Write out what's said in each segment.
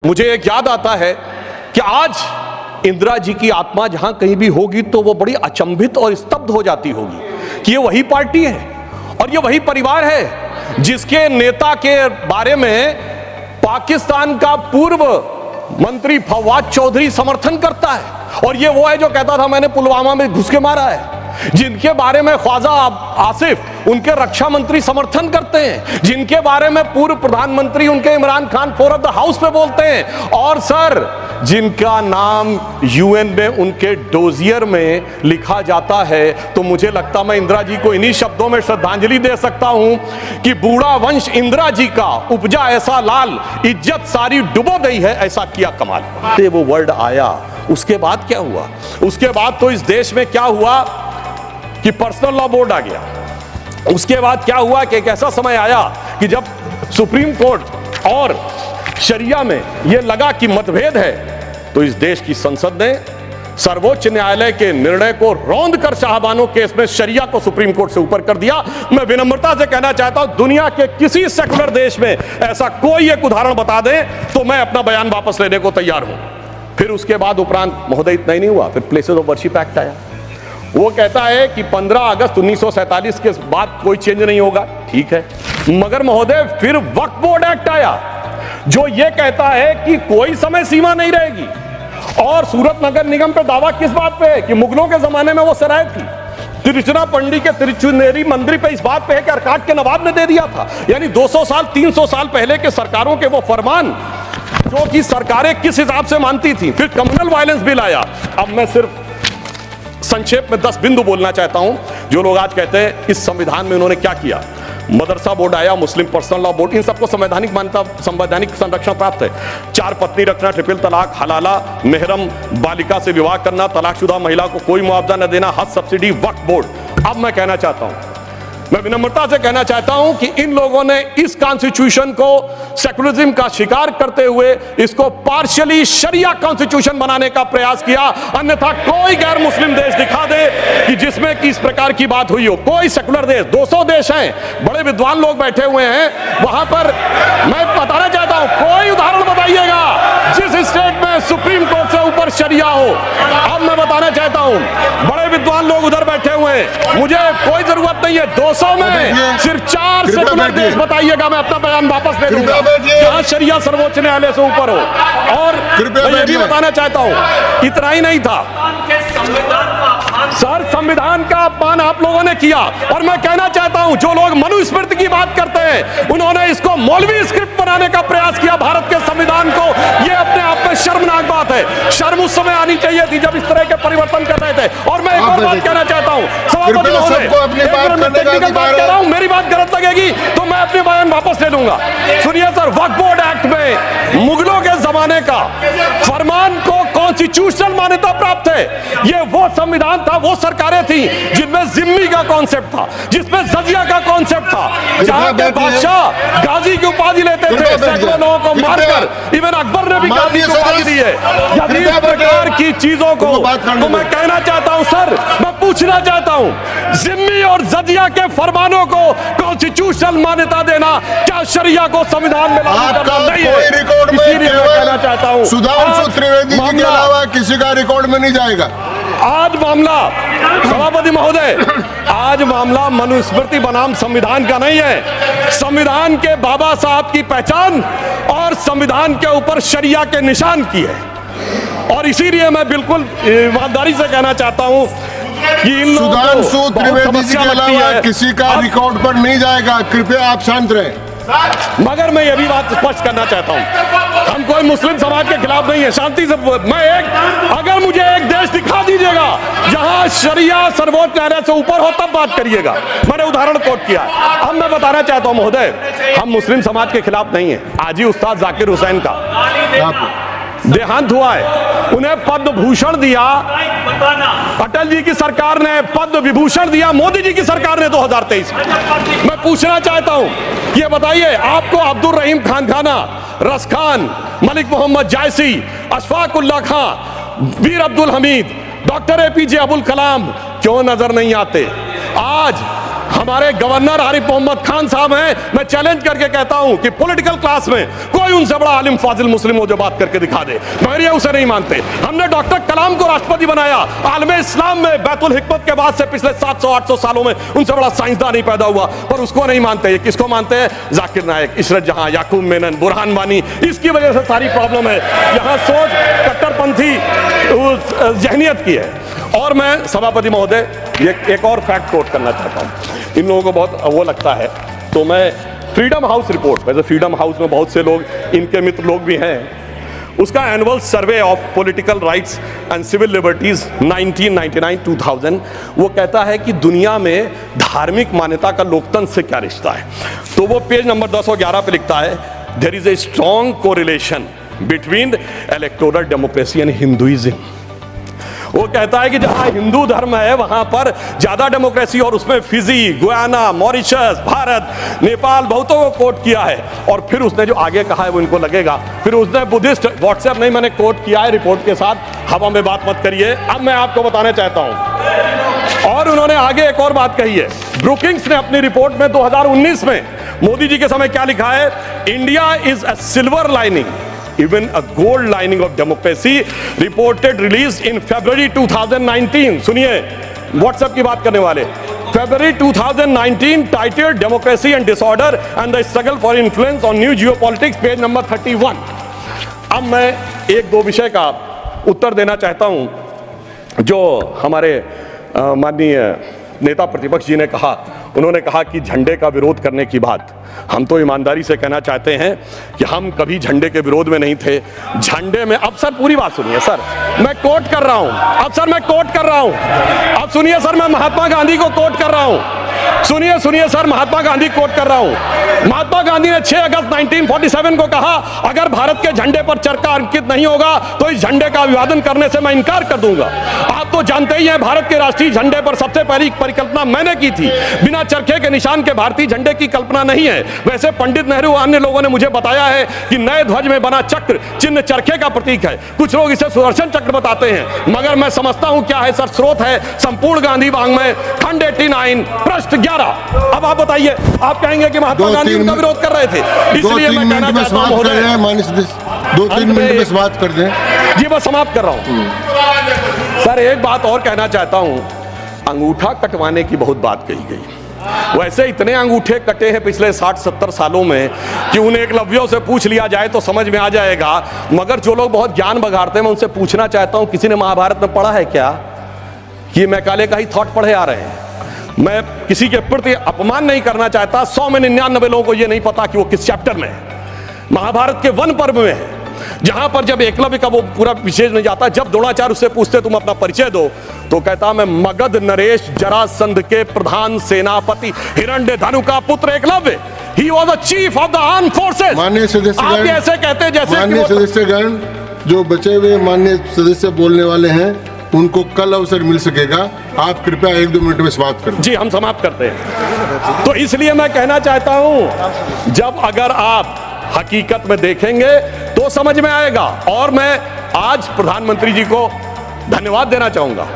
मुझे एक याद आता है कि आज इंदिरा जी की आत्मा जहां कहीं भी होगी तो वो बड़ी अचंभित और स्तब्ध हो जाती होगी कि ये वही पार्टी है और ये वही परिवार है जिसके नेता के बारे में पाकिस्तान का पूर्व मंत्री फवाद चौधरी समर्थन करता है। और ये वो है जो कहता था मैंने पुलवामा में घुस के मारा है, जिनके बारे में ख्वाजा आसिफ उनके रक्षा मंत्री समर्थन करते हैं, जिनके बारे में पूर्व प्रधानमंत्री उनके Imran Khan floor of the house पे बोलते हैं, और सर जिनका नाम यूएन में उनके डोजियर में लिखा जाता है। तो मुझे लगता मैं इंदिरा जी को इन्हीं शब्दों में श्रद्धांजलि दे सकता हूं कि बूढ़ा वंश इंदिरा जी का उपजा ऐसा लाल, इज्जत सारी डुबो गई है ऐसा किया कमाल। वो वर्ड आया, उसके बाद क्या हुआ? उसके बाद तो इस देश में क्या हुआ कि पर्सनल लॉ बोर्ड आ गया। उसके बाद क्या हुआ कि एक ऐसा समय आया कि जब सुप्रीम कोर्ट और शरिया में यह लगा कि मतभेद है, तो इस देश की संसद ने सर्वोच्च न्यायालय के निर्णय को रौंद कर शाहबानो केस में शरिया को सुप्रीम कोर्ट से ऊपर कर दिया। मैं विनम्रता से कहना चाहता हूं, दुनिया के किसी सेकुलर देश में ऐसा कोई एक उदाहरण बता दे तो मैं अपना बयान वापस लेने को तैयार हूं। फिर उसके बाद उपरांत महोदय इतना ही नहीं हुआ, फिर प्लेसेस ऑफ वर्शिप एक्ट आया। वो कहता है कि 15 अगस्त 1947 के बाद कोई चेंज नहीं होगा, ठीक है, मगर महोदय फिर वक्फ बोर्ड एक्ट आया जो ये कहता है कि कोई समय सीमा नहीं रहेगी। और सूरत नगर निगम पे दावा किस बात पे है कि मुगलों के जमाने में वो सराय थी। तिरुचिरापल्ली के तिरुचुनेरी मंदिर पे इस बात पे है कि अरकाट के नवाब ने दे दिया था। यानी 200 साल 300 साल पहले के सरकारों के वो फरमान जो कि सरकारें किस हिसाब से मानती थी। फिर कम्युनल वायलेंस बिल आया। अब मैं सिर्फ संक्षेप में 10 बिंदु बोलना चाहता हूं। जो लोग आज कहते हैं इस संविधान में उन्होंने क्या किया, मदरसा बोर्ड आया, मुस्लिम पर्सनल लॉ बोर्ड, इन सबको संवैधानिक मान्यता, संवैधानिक संरक्षण प्राप्त है। 4 पत्नी रखना, ट्रिपल तलाक, हलाला, मेहरम बालिका से विवाह करना, तलाकशुदा महिला को कोई मुआवजा न देना, हज सब्सिडी, वक्फ बोर्ड। अब मैं कहना चाहता हूं, मैं विनम्रता से कहना चाहता हूं कि इन लोगों ने इस कॉन्स्टिट्यूशन को सेकुलरिज्म का शिकार करते हुए इसको पार्शियली शरिया कॉन्स्टिट्यूशन बनाने का प्रयास किया। अन्यथा कोई गैर मुस्लिम देश दिखा दे कि जिसमें कि इस प्रकार की बात हुई हो, कोई सेकुलर देश, 200 देश हैं, बड़े विद्वान लोग बैठे हुए हैं वहां पर। मैं बताना चाहता हूं, कोई उदाहरण बताइएगा जिस स्टेट में सुप्रीम कोर्ट से ऊपर शरिया हो। अब मैं बताना चाहता हूं, बड़े विद्वान लोग उधर बैठे हुए हैं, मुझे कोई जरूरत नहीं है 200 में सिर्फ 4 सेकुलर देश बताइएगा, मैं अपना बयान वापस ले लूंगा जहां शरिया सर्वोच्च न्यायालय से ऊपर हो। और मैं ये भी बताना चाहता हूं, इतना ही नहीं था सर, संविधान का अपमान आप लोगों ने किया। और मैं कहना चाहता हूं, जो लोग मनुस्मृति की बात करते हैं उन्होंने इसको मौलवी स्क्रिप्ट बनाने का प्रयास किया भारत के संविधान को। यह अपने आप में शर्मनाक बात है। शर्म उस समय आनी चाहिए थी जब इस तरह के परिवर्तन कर रहे थे। और मैं एक और बात कहना चाहता हूं, सभापति महोदय, टेक्निकल बात कह रहा हूं, मेरी बात गलत लगेगी तो मैं अपने बयान वापस ले लूंगा। सुनिए सर, वक्फ बोर्ड एक्ट में मुगलों के जमाने का फरमान को कॉन्स्टिट्यूशनल मान्यता प्राप्त है। यह वो संविधान था, वो सरकारें थी जिनमें जिम्मी का कॉन्सेप्ट था, जिसमें जजिया का कॉन्सेप्ट था, जहां के बादशाह गाजी की उपाधि लेते थे, सैकड़ों लोगों को मारकर। इवन अकबर ने भी गाजी की उपाधि दी है। यदि इस प्रकार की चीजों को तो मैं कहना चाहता हूं सर, मैं पूछना चाहता हूं, जिम्मी और जजिया के फरमानों को कॉन्स्टिट्यूशनल मान्यता देना क्या शरिया को संविधान में लागू करना नहीं है? इसीलिए मैं कहना चाहता हूं, सुधांशु त्रिवेदी जी के अलावा किसी का रिकॉर्ड में नहीं जाएगा। आज मामला, सभापति महोदय, आज मामला मनुस्मृति बनाम संविधान का नहीं है। संविधान के बाबा साहब की पहचान और संविधान के ऊपर शरिया के निशान की है। और इसीलिए मैं बिल्कुल ईमानदारी से कहना चाहता हूं कि इन सुधांशु त्रिवेदी जी के अलावा किसी का रिकॉर्ड पर नहीं जाएगा। कृपया आप शांत रहें। मगर मैं यह भी बात स्पष्ट करना चाहता हूं, हम कोई मुस्लिम समाज के खिलाफ नहीं है, शांति से। अगर मुझे एक देश दिखा दीजिएगा जहां शरिया सर्वोच्च न्यायालय से ऊपर हो तब बात करिएगा। मैंने उदाहरण कोट किया। अब मैं बताना चाहता हूं महोदय, हम मुस्लिम समाज के खिलाफ नहीं है। आज ही उस्ताद जाकिर हुसैन का देहांत हुआ है, उन्हें पद्म भूषण दिया, अटल जी की सरकार ने पद्म विभूषण दिया, मोदी जी की सरकार ने 2023 में। मैं पूछना चाहता हूं, ये बताइए, आपको अब्दुल रहीम खान खाना, रस खान, मलिक मोहम्मद जायसी, अशफाक उल्लाह खां, वीर अब्दुल हमीद, डॉक्टर APJ अबुल कलाम क्यों नजर नहीं आते? आज हमारे गवर्नर आरिफ मोहम्मद खान साहब हैं, मैं चैलेंज करके कहता हूं कि पॉलिटिकल क्लास में कोई उनसे बड़ा आलिम फाजिल मुस्लिम हो जो बात करके दिखा दे, मगर ये उसे नहीं मानते। हमने डॉक्टर कलाम को राष्ट्रपति बनाया, आलम इस्लाम में बैतुल हिकमत के बाद से पिछले 700-800 सालों में उनसे बड़ा साइंसदान नहीं पैदा हुआ, पर उसको नहीं मानते। किसको मानते हैं? जाकिर नायक, इशरत जहां, याकूब मेनन, बुरहान वानी। इसकी वजह से सारी प्रॉब्लम है। यहां सोच कट्टरपंथी जहनियत की है। और मैं सभापति महोदय ये एक और फैक्ट कोट करना चाहता हूं, इन लोगों को बहुत वो लगता है, तो मैं फ्रीडम हाउस रिपोर्ट, वैसे फ्रीडम हाउस में बहुत से लोग इनके मित्र लोग भी हैं, उसका annual survey of political rights and civil liberties 1999-2000 वो कहता है कि दुनिया में धार्मिक मान्यता का लोकतंत्र से क्या रिश्ता है। तो वो पेज नंबर 1011 पे लिखता है, there is a strong correlation between electoral democracy and Hinduism. वो कहता है कि जहां हिंदू धर्म है वहां पर ज्यादा डेमोक्रेसी, और उसमें Fiji, Guyana, Mauritius, Bharat, Nepal बहुतों को कोट किया है। और फिर उसने जो आगे कहा है वो इनको लगेगा, फिर उसने बुद्धिस्ट, व्हाट्सएप नहीं, मैंने कोट किया है रिपोर्ट के साथ, हवा में बात मत करिए। अब मैं आपको बताना चाहता हूं, और उन्होंने आगे एक और बात कही है। ब्रुकिंग्स ने अपनी रिपोर्ट में 2019 में मोदी जी के समय क्या लिखा है? India is a silver lining, even a gold lining of democracy, reported released in February 2019। सुनिए, व्हाट्सएप की बात करने वाले, February 2019 titled Democracy and Disorder and the Struggle for Influence on New Geopolitics, page number 31। अब मैं एक दो विषय का उत्तर देना चाहता हूं जो हमारे माननीय नेता प्रतिपक्ष जी ने कहा। उन्होंने कहा कि झंडे का विरोध करने की बात, हम तो ईमानदारी से कहना चाहते हैं कि हम कभी झंडे के विरोध में नहीं थे। झंडे में, अब सर पूरी बात सुनिए सर, मैं कोट कर रहा हूं, अब सर मैं कोट कर रहा हूं, अब सुनिए सर, मैं महात्मा गांधी को कोट कर रहा हूं, सुनिए सर, महात्मा गांधी कोट कर रहा हूं। महात्मा गांधी ने 6 अगस्त 1947 को कहा, अगर भारत के झंडे पर चरखा अंकित नहीं होगा तो इस झंडे का अभिवादन करने से मैं इनकार कर दूंगा। आप तो जानते ही हैं, भारत के राष्ट्रीय झंडे पर सबसे पहली परिकल्पना मैंने की थी। बिना चरखे के निशान के भारतीय झंडे की कल्पना नहीं है। वैसे पंडित नेहरू अन्य लोगों ने मुझे बताया है कि नए ध्वज में बना चक्र चिन्ह चरखे का प्रतीक है। कुछ लोग इसे सुदर्शन चक्र बताते हैं, मगर मैं समझता हूं क्या है सर, स्रोत है संपूर्ण गांधी वाङ्मय खंड 89 पृष्ठ 11। अब आप बताइए, आप कहेंगे कि महात्मा गांधी उनका विरोध कर रहे थे, इसलिए मैं कहना चाहता हूं महोदय, 2-3 मिनट में समाप्त कर दें। जी मैं समाप्त कर रहा हूं सर। एक बात और कहना चाहता हूं, अंगूठा कटवाने की बहुत बात कही गई। वैसे इतने अंगूठे कटे हैं पिछले 60-70 सालों में कि उन्हें एकलव्यों से पूछ लिया जाए तो समझ में आ जाएगा। मगर जो लोग बहुत ज्ञान बघाड़ते हैं, मैं उनसे पूछना चाहता हूं, किसी ने महाभारत में पढ़ा है क्या कि मैकाले का ही थॉट पढ़े आ रहे हैं? मैं किसी के प्रति अपमान नहीं करना चाहता, 100 में 99 लोगों को यह नहीं पता कि वो किस चैप्टर में है। महाभारत के वन पर्व में है, जहां पर जब एकलव्य का वो पूरा विशेष नहीं जाता, जब द्रोणाचार्य उससे पूछते तुम अपना परिचय दो, तो कहता मैं मगध नरेश जरासंध के प्रधान सेनापति हिरण्यधनु का पुत्र Eklavya. He was the chief of the armed forces। माननीय सदस्यगण, आप ऐसे कहते हैं जैसे माननीय सदस्यगण, जो बचे हुए माननीय सदस्य बोलने वाले हैं उनको कल अवसर मिल सकेगा। आप कृपया 1-2 मिनट में समाप्त करें। जी हम समाप्त करते हैं। तो इसलिए मैं कहना चाहता हूं, जब अगर आप हकीकत में देखेंगे तो समझ में आएगा। और मैं आज प्रधानमंत्री जी को धन्यवाद देना चाहूंगा।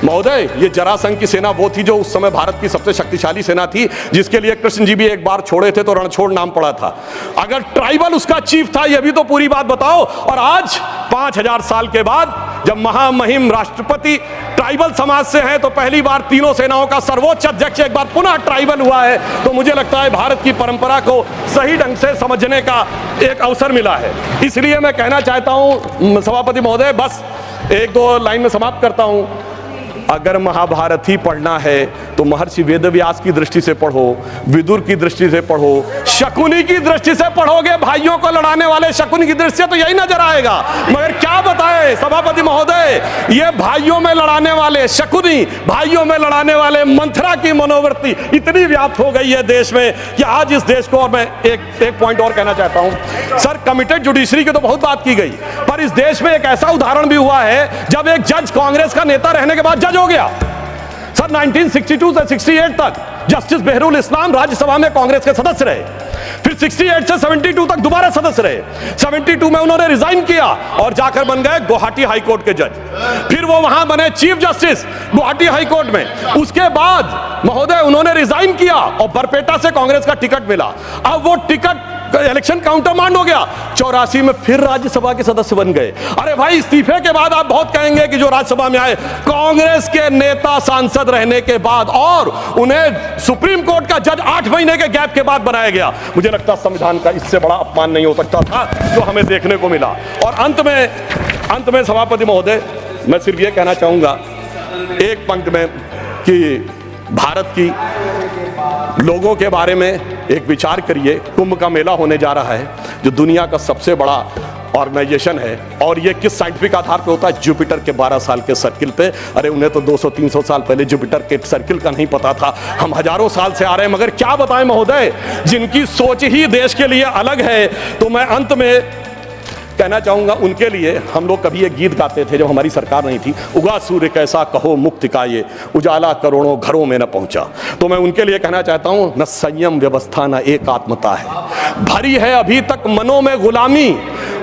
महोदय, ये जरासंध की सेना वो थी जो उस समय भारत की सबसे शक्तिशाली सेना थी, जिसके लिए कृष्ण जी भी एक बार छोड़े थे तो रणछोड़ नाम पड़ा था। अगर ट्राइबल उसका चीफ था, ये भी तो पूरी बात बताओ। और आज 5000 साल के बाद जब महामहिम राष्ट्रपति ट्राइबल समाज से हैं, तो पहली बार तीनों सेनाओं का सर्वोच्च अध्यक्ष एक बार पुनः ट्राइबल हुआ है। तो मुझे लगता है भारत की परंपरा को सही ढंग से समझने का एक अवसर मिला है। इसलिए मैं कहना चाहता हूं सभापति महोदय, बस 1-2 लाइन में समाप्त करता हूं। अगर महाभारत ही पढ़ना है तो महर्षि वेदव्यास की दृष्टि से पढ़ो, विदुर की दृष्टि से पढ़ो, शकुनी की दृष्टि से पढ़ोगे, भाइयों को लड़ाने वाले शकुनी की दृष्टि से तो यही नजर आएगा। मगर क्या बताएं सभापति महोदय, ये भाइयों में लड़ाने वाले शकुनी, भाइयों में लड़ाने वाले मंथरा की मनोवृत्ति इतनी व्याप्त हो गई है देश में कि आज इस देश को, और मैं एक पॉइंट और कहना चाहता हूं सर, कमिटेड जुडिशरी की तो बहुत बात की गई, पर इस देश में एक ऐसा उदाहरण भी हुआ है जब एक जज कांग्रेस का नेता रहने के बाद जज हो गया। सर 1962 से 68 तक जस्टिस बेहरुल इस्लाम राज्यसभा में कांग्रेस के सदस्य रहे, फिर 68 से 72 तक दोबारा सदस्य रहे। 72 में उन्होंने रिजाइन किया और जाकर बन गए गुवाहाटी हाईकोर्ट के जज। फिर वो वहां बने चीफ जस्टिस गुवाहाटी हाईकोर्ट में। उसके बाद महोदय उन्होंने रिजाइन किया और बरपेटा से कांग्रेस का टिकट मिला। अब वो टिकट इलेक्शन काउंटर मांड हो गया, 84 में फिर राज्यसभा के सदस्य बन गए। अरे भाई, इस्तीफे के बाद आप बहुत कहेंगे कि जो राज्यसभा में आए कांग्रेस के नेता सांसद रहने के बाद, और उन्हें सुप्रीम कोर्ट का जज 8 महीने के गैप के बाद बनाया गया। मुझे लगता संविधान का इससे बड़ा अपमान नहीं हो सकता था जो हमें देखने को मिला। और अंत में सभापति महोदय, मैं सिर्फ ये कहना चाहूंगा एक पंक्ति में कि भारत की लोगों के बारे में एक विचार करिए। कुंभ का मेला होने जा रहा है जो दुनिया का सबसे बड़ा ऑर्गेनाइजेशन है, और ये किस साइंटिफिक आधार पे होता है? जुपिटर के 12 साल के सर्किल पे। अरे उन्हें तो 200-300 साल पहले जुपिटर के सर्किल का नहीं पता था, हम हजारों साल से आ रहे हैं। मगर क्या बताएं महोदय, जिनकी सोच ही देश के लिए अलग है। तो मैं अंत में कहना चाहूंगा उनके लिए, हम लोग कभी एक गीत गाते थे जब हमारी सरकार नहीं थी, उगा सूर्य कैसा कहो मुक्ति का ये, उजाला करोड़ों घरों में न पहुंचा। तो मैं उनके लिए कहना चाहता हूं, न संयम व्यवस्था न एकात्मता है, भरी है अभी तक मनों में गुलामी,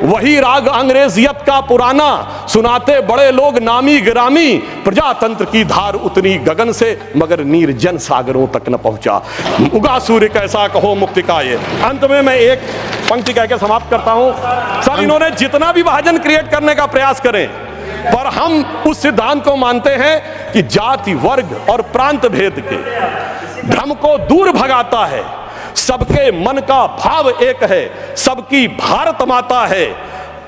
वही राग अंग्रेजियत का पुराना, सुनाते बड़े लोग नामी गिरामी, प्रजातंत्र की धार उतनी गगन से मगर निर्जन सागरों तक न पहुंचा, उगा सूर्य कैसा कहो मुक्ति का ये। अंत में मैं एक पंक्ति कहकर समाप्त करता हूं। सर, इन्होंने जितना भी विभाजन क्रिएट करने का प्रयास करें, पर हम उस सिद्धांत को मानते हैं कि जाति, वर्ग और प्रांत भेद के भ्रम को दूर भगाता है। सबके मन का भाव एक है, सबकी भारत माता है,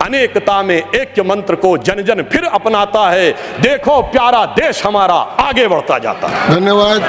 अनेकता में ऐक्य मंत्र को जन जन फिर अपनाता है। देखो प्यारा देश हमारा आगे बढ़ता जाता है। धन्यवाद।